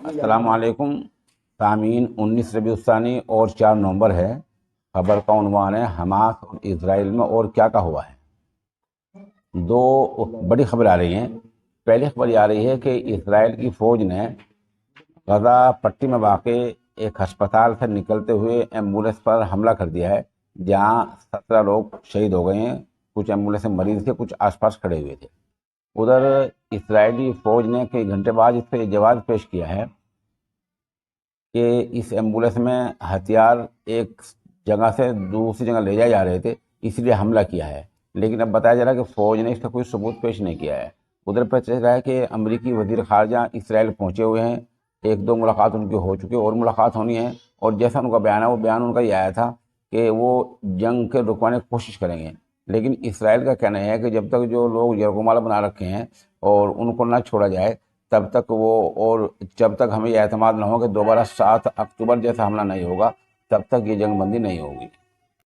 السلام علیکم سامعین، 19 ربیع الثانی اور 4 نومبر ہے۔ خبر کا عنوان ہے حماس اور اسرائیل میں اور کیا ہوا ہے۔ دو بڑی خبر آ رہی ہیں۔ پہلی خبر یہ آ رہی ہے کہ اسرائیل کی فوج نے غزہ پٹی میں واقع ایک ہسپتال سے نکلتے ہوئے ایمبولینس پر حملہ کر دیا ہے، جہاں 17 لوگ شہید ہو گئے ہیں۔ کچھ ایمبولینس میں مریض تھے، کچھ آس پاس کھڑے ہوئے تھے۔ ادھر اسرائیلی فوج نے کئی گھنٹے بعد اس پہ جواز پیش کیا ہے کہ اس ایمبولینس میں ہتھیار ایک جگہ سے دوسری جگہ لے جائے جا رہے تھے، اس لیے حملہ کیا ہے، لیکن اب بتایا جا رہا ہے کہ فوج نے اس کا کوئی ثبوت پیش نہیں کیا ہے۔ ادھر پہ چل رہا ہے کہ امریکی وزیر خارجہ اسرائیل پہنچے ہوئے ہیں، 1-2 ملاقات ان کی ہو چکی اور ملاقات ہونی ہے، اور جیسا ان کا بیان ہے وہ بیان ان کا یہ آیا تھا کہ وہ جنگ کے رکوانے کی کوشش کریں گے، لیکن اسرائیل کا کہنا ہے کہ جب تک جو لوگ یرغمال بنا رکھے ہیں اور ان کو نہ چھوڑا جائے تب تک اور جب تک ہمیں یہ اعتماد نہ ہو کہ دوبارہ 7 اکتوبر جیسا حملہ نہیں ہوگا تب تک یہ جنگ بندی نہیں ہوگی۔